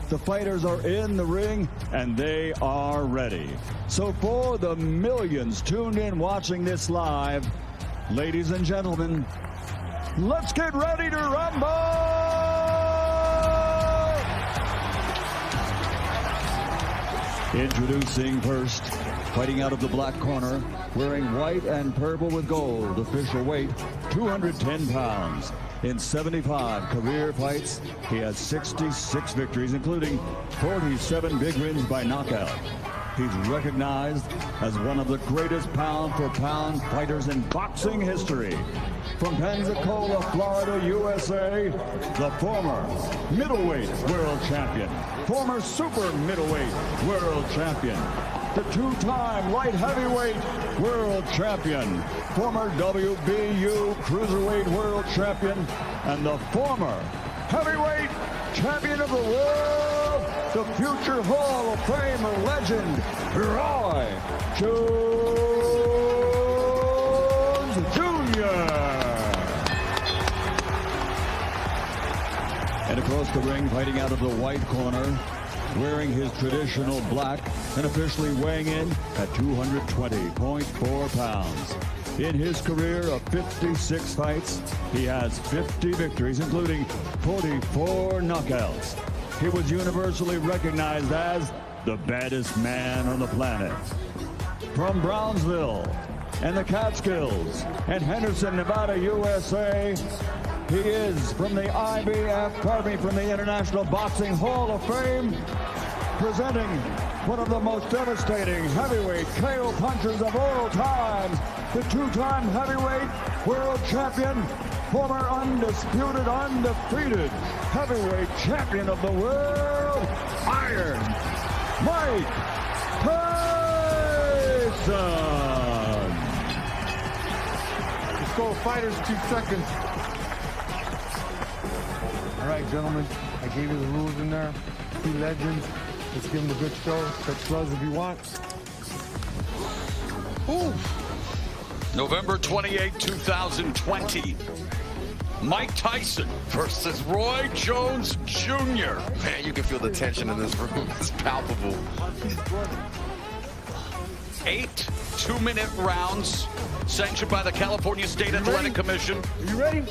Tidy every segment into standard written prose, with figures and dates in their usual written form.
The fighters are in the ring, and they are ready. So for the millions tuned in watching this live, ladies and gentlemen, let's get ready to rumble! Introducing first, fighting out of the black corner, wearing white and purple with gold, official weight 210 pounds. In 75 career fights, he has 66 victories, including 47 big wins by knockout. He's recognized as one of the greatest pound-for-pound fighters in boxing history. From Pensacola, Florida, USA, the former middleweight world champion, former super middleweight world champion, the two-time light heavyweight world champion, former WBU cruiserweight world champion, and the former heavyweight champion of the world, the future Hall of Famer legend, Roy Jones Jr. And across the ring, fighting out of the white corner, wearing his traditional black and officially weighing in at 220.4 pounds. In his career of 56 fights, he has 50 victories, including 44 knockouts. He was universally recognized as the baddest man on the planet. From Brownsville and the Catskills and Henderson, Nevada, USA, he is from the from the International Boxing Hall of Fame, presenting one of the most devastating heavyweight KO punchers of all time, the two-time heavyweight world champion, former undisputed, undefeated heavyweight champion of the world, Iron Mike Tyson. Let's go, fighters, 2 seconds. All right, gentlemen, I gave you the rules in there. 2 legends. Let's give them a good show. Touch gloves if you want. Ooh. November 28, 2020. Mike Tyson versus Roy Jones Jr. Man, you can feel the tension in this room. It's palpable. 8 2-minute rounds sanctioned by the California State Athletic Commission. Are you ready?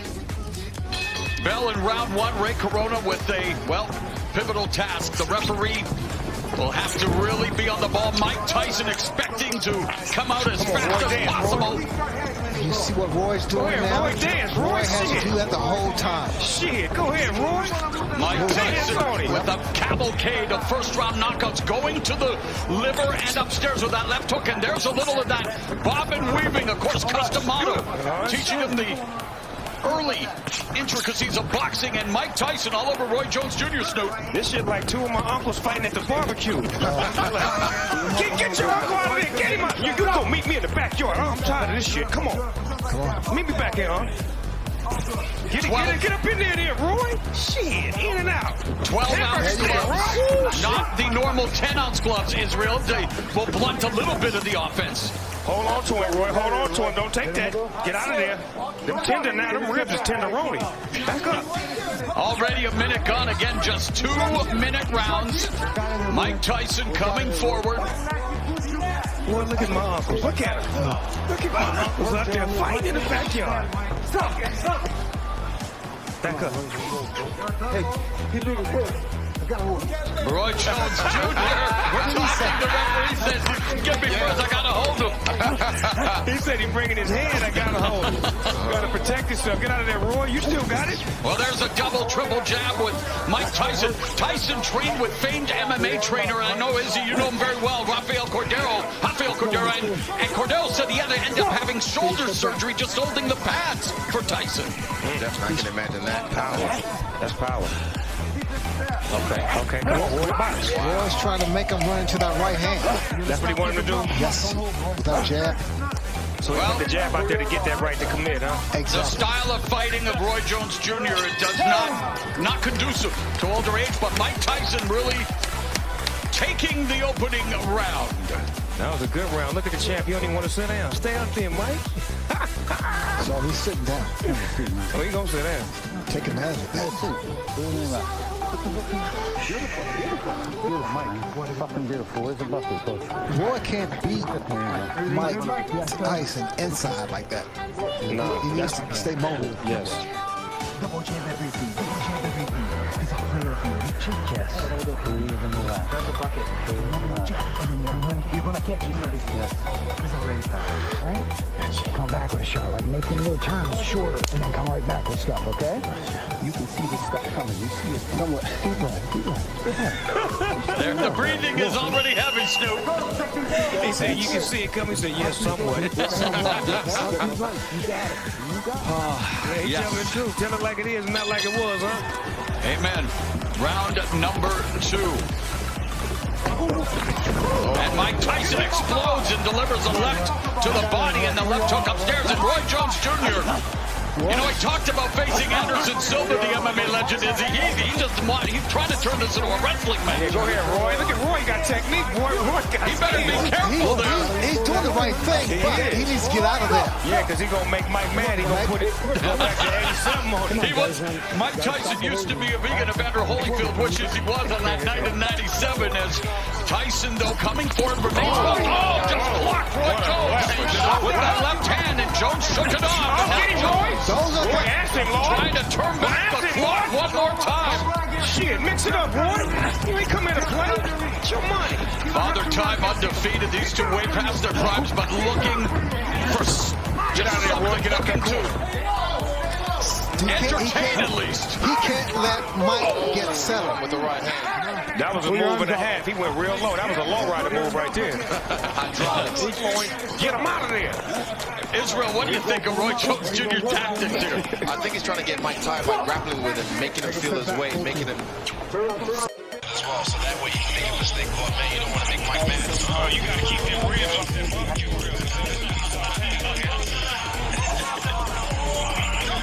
Bell in round 1, Ray Corona with a, well, pivotal task. The referee will have to really be on the ball. Mike Tyson expecting to come out as fast as possible. You see what Roy's doing now? Roy, dance. Roy has to do that the whole time. Shit, go ahead, Roy. Mike Tyson with a cavalcade of first-round knockouts, going to the liver and upstairs with that left hook. And there's a little of that bobbin weaving, of course, Customato, teaching him the early intricacies of boxing, and Mike Tyson all over Roy Jones Jr. Snoot. This shit like 2 of my uncles fighting at the barbecue. Get your uncle out of there. Get him out. You go meet me in the backyard. I'm tired of this shit. Come on. Meet me back here, huh? Get up in there, Roy. Shit, in and out. 12-ounce gloves. Not the normal 10-ounce gloves, Israel. They will blunt a little bit of the offense. Hold on to it, Roy. Hold on to it. Don't take that. Get out of there. Them tender now. Them ribs is tenderoni. Back up. Already a minute gone. Again, just 2-minute rounds. Mike Tyson coming forward. Boy, look at my uncles. Look at them. Look at my uncles out there fighting in the backyard. Stop. Back up. Hey, keep moving forward. Roy Jones Jr. We're talking. The referee says, "Get me first. I gotta hold him." He said he's bringing his hand. I gotta hold him. Gotta protect yourself. Get out of there, Roy. You still got it. Well, there's a double, triple jab with Mike Tyson. Tyson trained with famed MMA trainer, and I know Izzy, you know him very well, Rafael Cordero. And Cordero said he had to end up having shoulder surgery just holding the pads for Tyson. Definitely, I can imagine that. Power. That's power. Okay, come on, Roy. Box. Roy's trying to make him run into that right hand. That's what he wanted to do? Yes, without jab. So he put the jab out there to get that right to commit, huh? Exactly. The style of fighting of Roy Jones Jr. does not conducive to older age, but Mike Tyson really taking the opening round. That was a good round. Look at the champ. He don't even want to sit down. Stay up there, Mike. So he's sitting down. Oh, he gonna sit down. Take advantage of that. Fucking beautiful. Where's the bucket, coach? Roy can't beat Mike Tyson inside like that. No, He needs to stay mobile. yes. Double jab everything. Double jab everything. He's a player here. He check chest. Grab the bucket. You're gonna catch him. Yes. He's already tired. Right? Come back with a shot. Like making little turns shorter and then come right back with stuff, okay? You can see this stuff coming. You see it somewhat. Keep going. Keep going. There, the breathing is already heavy, Snoop. He said, you can see it coming. He said, yes, somewhat. You got it. You got it. He telling the truth. Tell it like it is, not like it was, huh? Amen. Round number 2. And Mike Tyson explodes and delivers a left to the body and the left hook upstairs. And Roy Jones Jr., you know, he talked about facing Anderson Silva, the MMA legend. He's trying to turn this into a wrestling match. Go ahead, Roy. Look at Roy. Got technique. Roy got He better be careful there. He's doing the right thing, but he needs to get out of there. Yeah, because he's going to make Mike mad. He's going to put it back to 80-something on him. Mike Tyson used to be a vegan Evander Holyfield, which is he was on that night in '97. As Tyson, though, coming forward for Nate. Oh, just blocked Roy Jones with that left hand, and Jones shook it off. Oh, get him, Roy. Those are Roy, ask him, Lord. Trying to turn back the clock one more time. Shit, mix it up, Roy. You ain't come here to play. It's your money. Father Time undefeated. These two way past their primes, but looking for Get out of there, Roy. Get up there, too. entertain at least. He can't let Mike get settled with the right hand. That was a move and a half. He went real low. That was a low rider move right there. Hydraulics. Get him out of there. Israel, what do you think of Roy Jones Jr.'s tactics here? I think he's trying to get Mike tired by grappling with him, making him feel his weight, making him as well, so that way he can make a mistake. Oh man, you don't want to make Mike mad. Oh, you got to keep them ribs off that barbecue grill.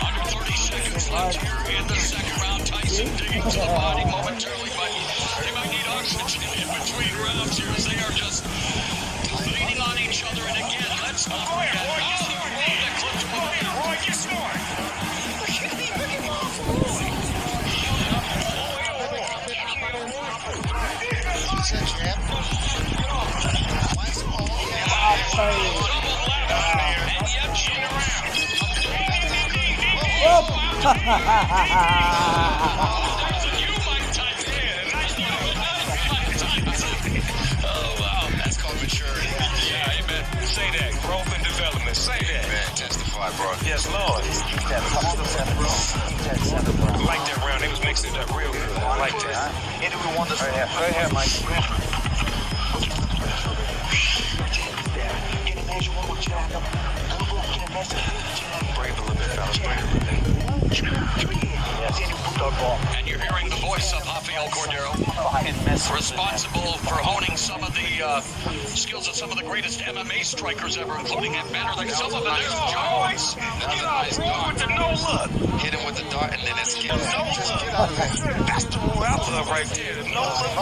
Under 30 seconds left here in the second round. Tyson digging to the body momentarily, but they might need oxygen in between rounds here as they are just leaning on each other. And again, let's not forget. Roy, you're smart. that's called maturity. Yeah, amen. Say that. Growth and development. Say that. Man, testify, bro. Yes, Lord. I like that round. They was mixing it up real good. I like that. Right here, Mike. Breathe a little bit, fellas. Breathe a little bit. And you're hearing the voice of Rafael Cordero, responsible for honing some of the skills of some of the greatest MMA strikers ever, including at banner like some of them. There's Jones. Get out, Roy, with the no look. Hit him with the dart and then it's No look. That's the rule alpha right there. The no look.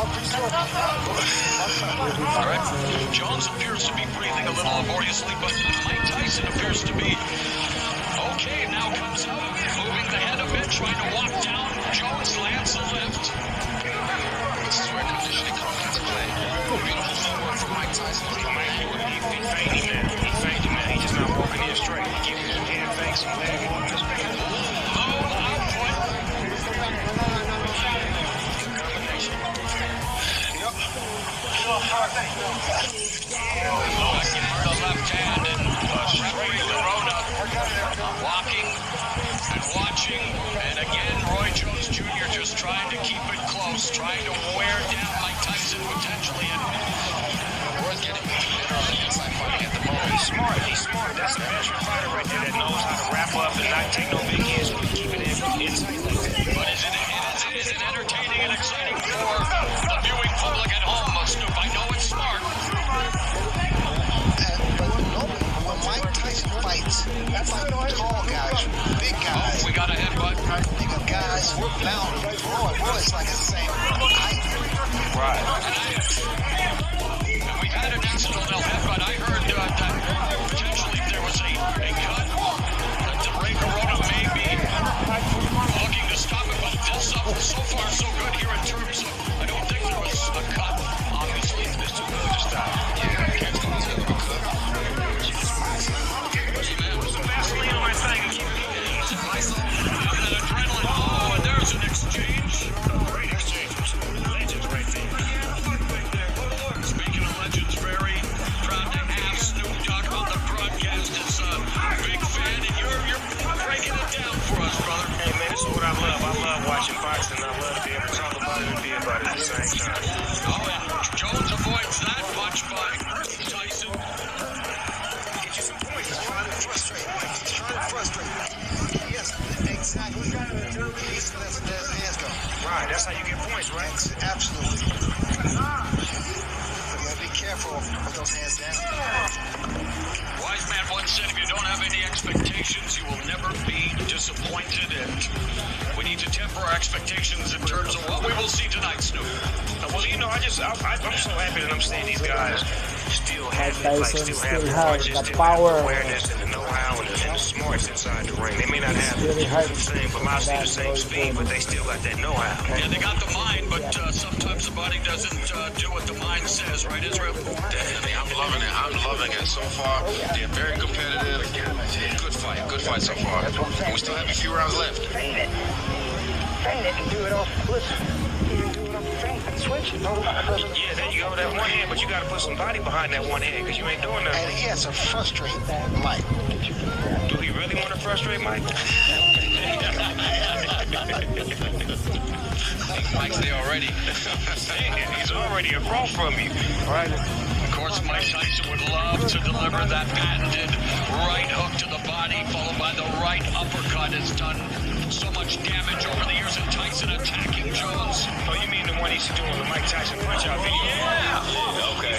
All right. Jones appears to be breathing a little laboriously, but Mike Tyson appears to be okay. Now comes out, moving the head a bit, trying to walk down. Jones lands a lift. This is where conditioning comes into play. Beautiful footwork from Mike Tyson. He feinty, man. He feinty, man. He just not walking in straight. He keeps his hand fakes and leg movements. The left hand and referee Corona walking and watching. And again, Roy Jones Jr. just trying to keep it close, trying to wear down Mike Tyson potentially. And Roy's getting better on the inside fighting at the moment. He's smart. He's smart. That's a veteran fighter right there that knows how to wrap up and not take no big hits when you keep it inside like that. but is it entertaining and exciting for the viewing public at home? Snoop, I know it's smart. But normally, when Mike Tyson fights, that's like tall guys, big guys. We got a headbutt. You got guys bound. Roy's like the same height. Right. And we had an accidental headbutt. I heard that potentially there was a cut. That Ray Corona may be looking to stop it, but this so far so good here same time. Oh, and Jones avoids that punch by Tyson. Get you some points. He's trying to frustrate, Mike. He's trying to frustrate. Yes, exactly. He's going to let his hands go. Right, that's how you get points, right? Absolutely. You got to be careful with those hands down. Wise man once said, if you don't have any expectations, you will never be disappointed. And we need to temper our expectations in terms of what we will see tonight, Snoop. Well, you know, I'm so happy that I'm seeing these guys still have Tyson still still have has the the still power. have the awareness and the know-how and the smarts inside the ring. They may not have really hard the same velocity, the same speed, but they still got that know-how. Yeah, they got the mind, but sometimes the body doesn't do what the mind says, right, Israel? Definitely, I'm loving it. I'm loving it so far. They're very competitive. Good fight so far. And we still have a few rounds left. Feint it and do it off. Listen, you can do it off the feint and switch. Yeah, there you go, that one hand, but you got to put some body behind that one hand because you ain't doing nothing. And he has to frustrate Mike. Do he really want to frustrate Mike? Mike's there already. He's already across from you. Right. Of course, Mike Tyson would love to deliver that patented right hook to the body, followed by the right uppercut. It's done so much damage over the years, and Tyson attacking Jones. Oh, you mean the one he's doing the Mike Tyson punch-out video? Yeah. Okay.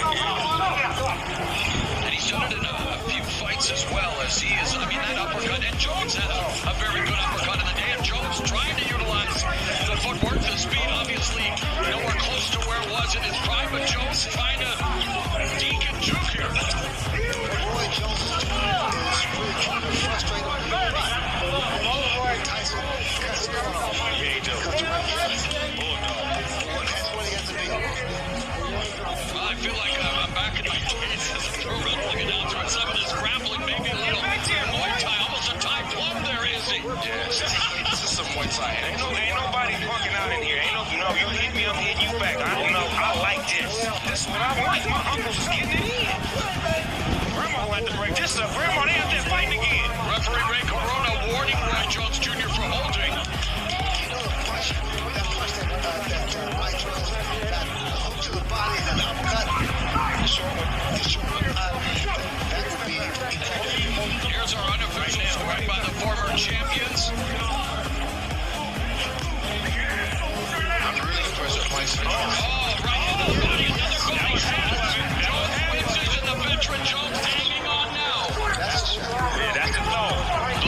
And he's done it in a few fights as well, as he is. I mean, that uppercut, and Jones had a very good uppercut in the day, and Jones trying to utilize the footwork, the speed, obviously nowhere close to where it was in his prime, but Jones trying to deke and juke here. Roy Jones is really trying to frustrate him. Tyson cuts him off. Yeah, he does. Cuts him right here. That's what he has to be. Well, I feel like I'm back in my days as a pro wrestling announcer, and some of this grappling, maybe a little Muay Thai, almost a Thai plum there, is he? This is some Muay Thai. Ain't nobody punking out in here. No, you hit me, I'm hitting you back. I don't know. I like this. This is what I want. My uncle's is getting it in. Grandma will have to break this up. Grandma, they out there fighting again. Referee Ray Corona warning Roy Jones Jr. for holding. You know the punch, that Mike Jones, that hook to the body and the uppercut. The short one. That would be effective. Here's our unofficial scoring by the former champions. I'm really impressed with Mike's finish. Oh, right into the body, another body shot. Jones wins it, and the veteran Jones hanging on now. That's a shot. Yeah, that's the throw.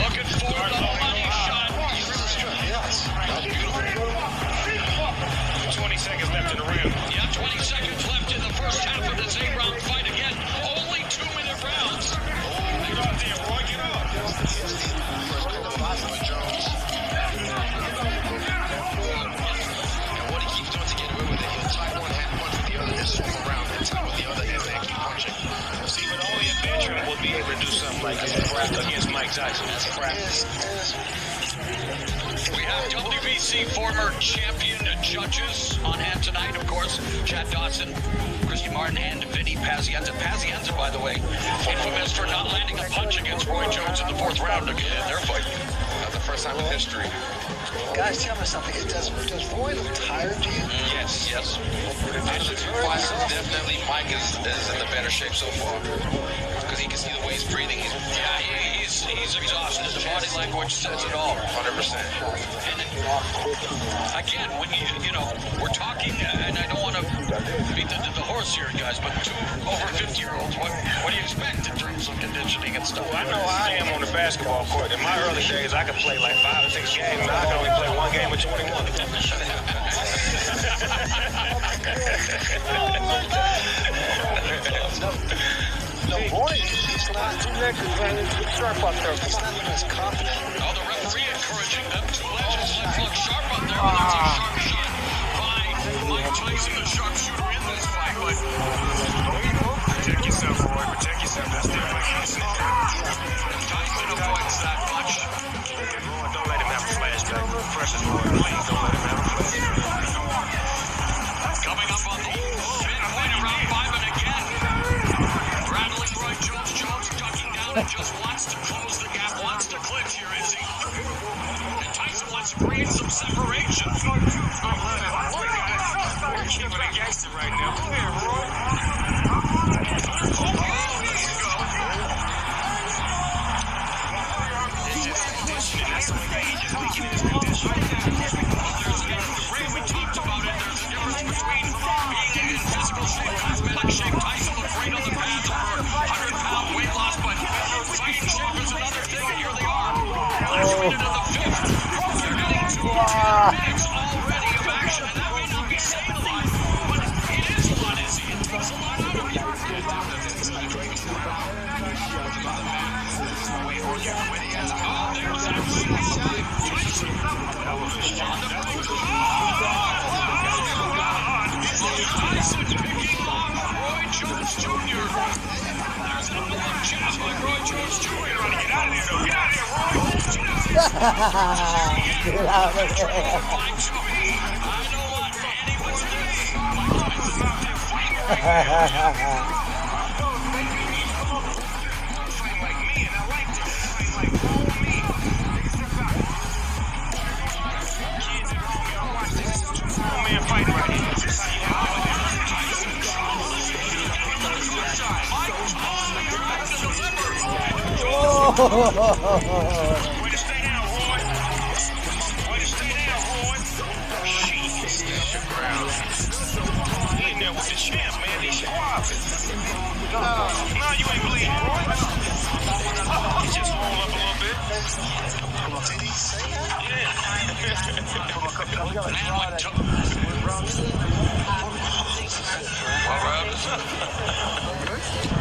Looking for the money shot. Yes. That was beautiful. 20 seconds left in the ring. Yeah, 20 seconds left in the first half of this 8-round fight. Again, only 2-minute rounds. Get out there, Roy. Get up. First go body by Jones. And what he keeps doing to get away with it, he'll tie one hand, punch with the other, and swing around and tie with the other hand and keep punching. See, but only a veteran will be able to do something like this against Mike Tyson. That's practice. We have WBC former champion judges on hand tonight, of course. Chad Dawson, Christy Martin, and Vinny Pazienza. Pazienza, by the way, infamous for not landing a punch against Roy Jones in the 4th round in their fight. Not the first time in history. Guys, tell me something. Does Roy look tired to you? Yes. Out of the two fighters, definitely Mike is in the better shape so far. Because he can see the way he's breathing. He's exhausted. The body language says it all. 100%. And again, when you know, we're talking, and I don't want to beat the horse here, guys, but 2 over 50-year-olds, what do you expect in terms of conditioning and stuff? Well, I know how I am on the basketball court. In my early days, I could play like 5 or 6 games. Now I can only play 1 game of 21. No, Roy, he's not. He's sharp up there. He's not even as confident. Oh, the referee encouraging them. 2 legends left look sharp up there, but that's a sharp shot by Mike Tyson, the sharpshooter in this fight. But Protect yourself, Roy. Protect yourself. That's definitely decent. Tyson avoids that punch. Roy, don't let him have a flashback. Precious Roy, please don't let him have a flashback. Coming up on the midpoint of round 5, and again, rattling Roy Jones. Jones ducking down and just wants to close the gap, wants to clinch here, is he? And Tyson wants to create some separation. keeping it gangster right now. Come here, Roy. It's just conditioning. That's the thing. He's just making this conditioning. We talked about it. There's a difference between being in physical shape, athletic shape. Tyson looked great on the path for 100-pound weight loss, but fighting shape is another thing, and here they are. Last minute of the fifth. They're getting 2 minutes already of action, and that may not be saying a lot, but it is a lot, Izzy. It takes a lot out of you. Tyson picking off Roy Jones Jr. There's a block jab by Roy Jones Jr. Get out of there, though. Get out of here, Roy. Get out of there. I know what anyone's doing. My Tyson's out there fighting right now. Fighting like me, and I like this. Fighting like all me. Kids at home, y'all watch this. This is 2 grown men fighting right here. This is how you have it. Way to stay down, Roy. Way to stay down, Roy. Jeez. He in there with the champ, man. He's squabbing. Now you ain't bleeding, Roy. He just rolled up a little bit. Did he say that?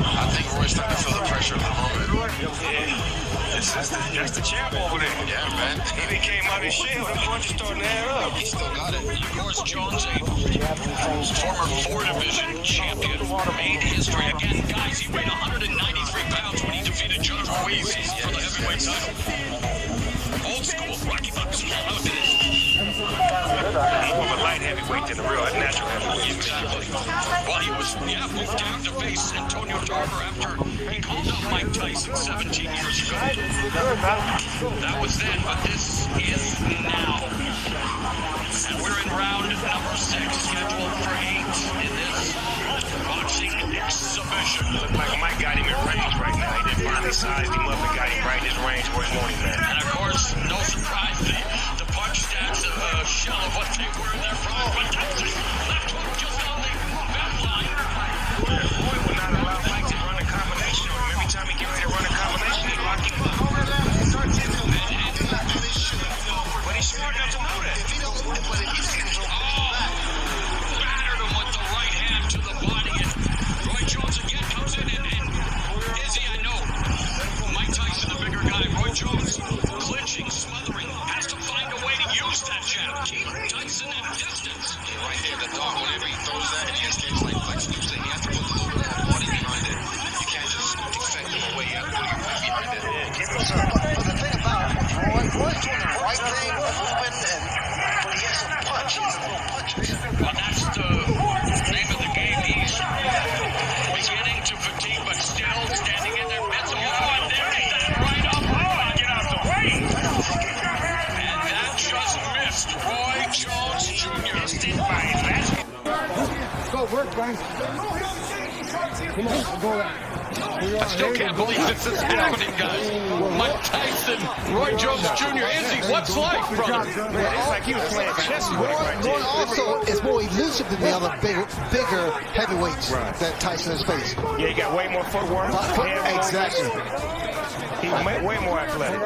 I think Roy's starting to feel the pressure a little moment. Yeah. That's the champ over there. Yeah, man. He done came out his shell. That punch is starting to add up. He still got it. Of course, Jones, a former 4-division champion, made history again. Guys, he weighed 193 pounds when he defeated John Ruiz for the heavyweight title. Old school, Rocky Bucks. How it is. More of a light heavyweight than a real natural heavyweight. Exactly. Well, he was, moved down to face Antonio Tarver after he called out Mike Tyson 17 years ago. That was then, but this is now. And we're in round number 6, scheduled for 8 in this boxing exhibition. Look like Mike got him in range right now. He done finally sized him up and got him right in his range where he wanted him at. And of course, no surprise, the punch stats a shell of what they were in their prime. But Tyson, left hook just on the back line. Roy would not allow Mike to run a combination on him. Every time he get ready to run a combination, he lock him up. But he's smart enough to know that. Battered him with the right hand to the body. And Roy Jones again comes in and Izzy, I know. Mike Tyson, the bigger guy. Roy Jones clinching, smothering, has to find a way to use that jab. Keep Tyson at distance. Right there, the dog, whenever he throws that, and he escapes like Flex Luke said, he has to put a little bit of body behind it. You can't just defect him away. You have to put your weight behind it. Yeah, give him something. But the thing about Roy's doing the right thing, moving, but he has some punch. He has a little punches. Well, that's the name of the game. He's beginning to fatigue, but still standing in there. That's and there's that right up. Get out the way. And that just missed Roy Jones Jr. Go, work, guys. Come on, go. I still can't believe this is happening, guys. Mike Tyson, Roy Jones Jr. Izzy, what's life, brother? Man, it's like he was playing chess with him right Roy there. also is more elusive than the other bigger heavyweights that Tyson has faced. Yeah, he got way more footwork. Exactly. He's way more athletic.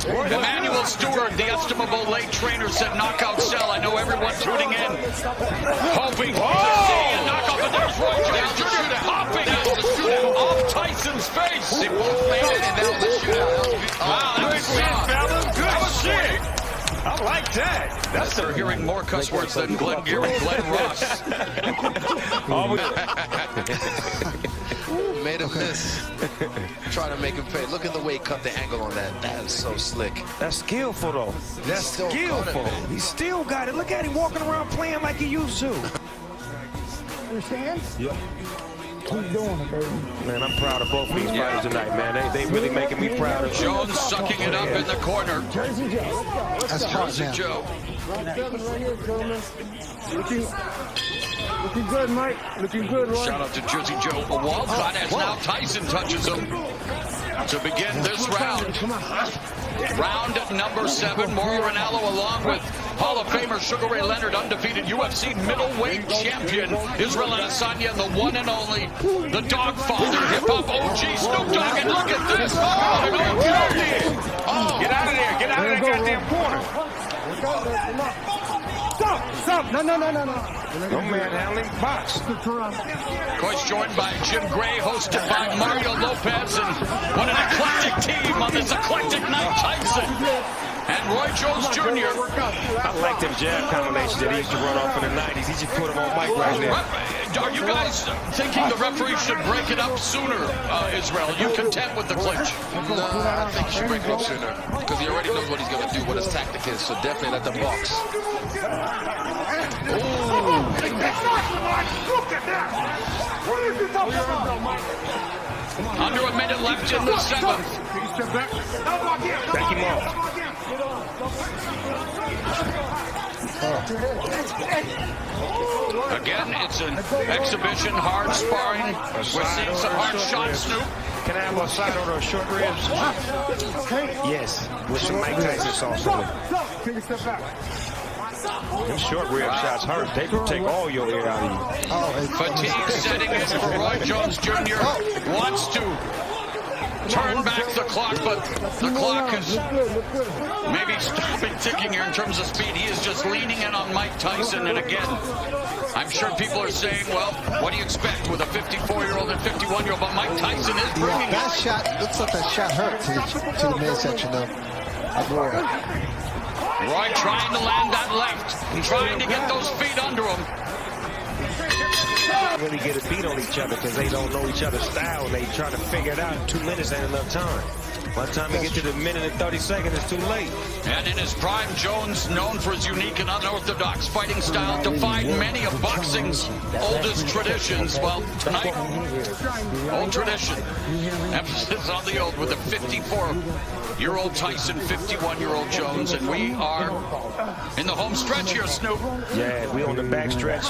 Emmanuel Stewart, the estimable late trainer, said knockout cell. I know everyone tuning in, hoping to see a knockout, but there's Roy Jones Jr. hopping off Tyson's face. They both made it, and that was a shootout. Wow, that was Fellas, good shit. I like that. That's they're hearing more cuss words than Glenn Gear and Glenn Ross. Made him miss. Trying to make him pay. Look at the way he cut the angle on that. That is so slick. That's skillful, though. That's still skillful. got it, man. He still got it. Look at him walking around playing like he used to. Understand? Yeah. Keep doing it, baby. Man, I'm proud of both of these fighters tonight, man. They really making me proud of Jones sucking it up in the corner. Jersey Joe. That's hard, Jersey man. Joe. Round 7 right here, gentlemen. Looking good, Mike. Looking good, Roy. Shout out to Jersey Joe. A Walcott as now Tyson touches him to begin this round. Round number 7. Mauro Ranallo along with Hall of Famer Sugar Ray Leonard, undefeated UFC middleweight champion Israel Adesanya, and the one and only, the Dogfather, hip-hop OG Snoop Dogg. And look at this. Get out of there. Get out of that goddamn corner. Stop. No. No manhandling. Box. Of course, joined by Jim Gray, hosted by Mario Lopez, and what an eclectic team on this eclectic night. Tyson and Roy Jones Jr. I like them jab combinations that he used to run off in the 90s. He just put them on Mike right now. Are you guys thinking the referee should break it up sooner, Israel? Are you content with the clinch? No, I think he should break it up sooner because he already knows what he's going to do, what his tactic is. So definitely let them box. Under a minute left in the 7th. Back him off. Again, it's an exhibition, hard sparring. We're seeing some hard shots, Snoop. Can I have a side order of short ribs? Yes, with some Mike Tyson sauce on it. Take a step back. Them short rib shots hurt. They could take all your air out of you. Fatigue setting in for Roy Jones Jr. Wants to turn back the clock, but the clock is maybe stopping ticking here in terms of speed. He is just leaning in on Mike Tyson, and again, I'm sure people are saying, well, what do you expect with a 54-year-old and 51-year-old? But Mike Tyson is bringing it. That shot, looks like that shot hurt to the midsection of Roy. Roy trying to land that left, trying to get those feet under him. Really get a beat on each other because they don't know each other's style and they try to figure it out in 2 minutes ain't enough time. By the time you get to the minute and 30 seconds, it's too late. And in his prime, Jones, known for his unique and unorthodox fighting style, defied many of boxing's oldest traditions. Well, tonight, old tradition. Emphasis on the old with a 54-year-old Tyson, 51-year-old Jones, and we are in the home stretch here, Snoop. Yeah, we on the back stretch.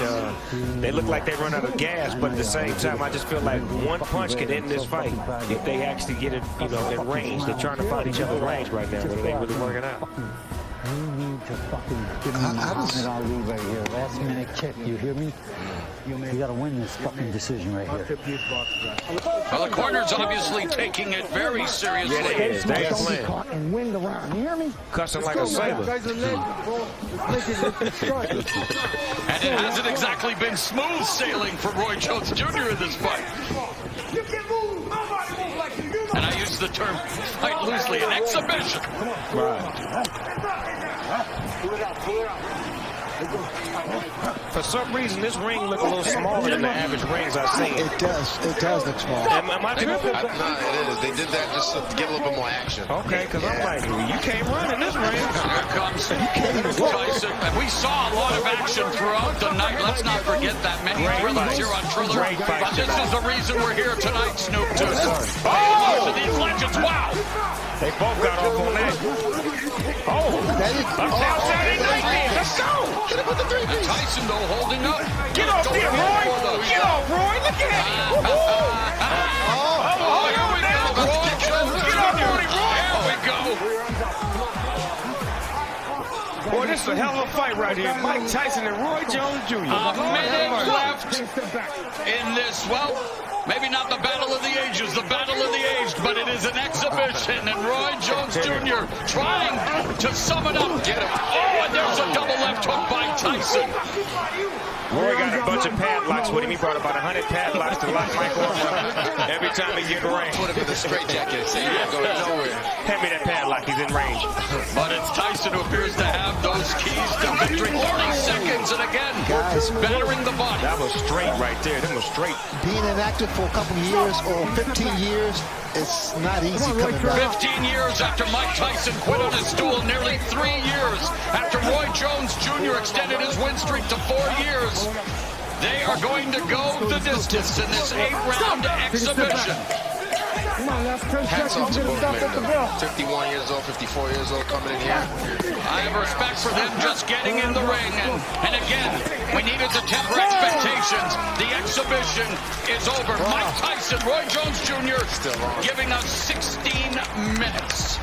They look like they run out of gas, but at the same time, I just feel like one punch could end this fight if they actually get it, in range. They're trying to find each other's range right now, but it ain't really working out. You need to fucking give me Muhammad Ali right here. Last minute kick, you hear me? You gotta win this fucking decision right here. Well, the corner's obviously taking it very seriously. Yeah, they is. They ain't playing. And win the round, you hear me? Cussing like a sailor. And it hasn't exactly been smooth sailing for Roy Jones Jr. in this fight. And I use the term fight loosely, an exhibition. For some reason, this ring look a little smaller than the average rings I've seen. It does look small. Am I tripping? No, it is. They did that just to get a little bit more action. Okay, because I'm like, you can't run in this ring. Here comes Tyson. And we saw a lot of action throughout the night. Let's not forget that. Many thrillers here on Triller. But this is the reason we're here tonight, Snoop, to watch these legends. Wow! They both got off on that. Saturday night game. Let's go. And Tyson, though, holding up. Get off there, Roy. Get off, Roy. Look at him. Here we go. Get off, Roy. Here we go. Boy, this is a hell of a fight right here. Mike Tyson and Roy Jones Jr. A minute left in this, well, maybe not the battle of the ages, the battle of the aged, but it is an exhibition, and Roy Jones Jr. trying to sum it up. Get him. Oh, and there's a double left hook by Tyson. Roy got a bunch of padlocks with him. He brought about 100 padlocks to lock Michael up every time he get in range. Put him in the straitjacket. Say you're not going nowhere. Hand me that padlock. He's in range. But it's Tyson who appears to have those keys to victory. 30 seconds, and again, battering the body. That was straight right there. That was straight. Being inactive for a couple of years or 15 years, it's not easy coming back. 15 years after Mike Tyson quit on his stool, nearly 3 years after Roy Jones Jr. extended his win streak to 4 years. They are going to go the distance in this 8-round exhibition. Come on, last 10 Hats off seconds. to Get both it up men, at the though. bell. 51 years old, 54 years old coming in here. I have respect for them just getting in the ring. And again, we needed to temper expectations. The exhibition is over. Mike Tyson, Roy Jones Jr. Still on. giving us 16 minutes.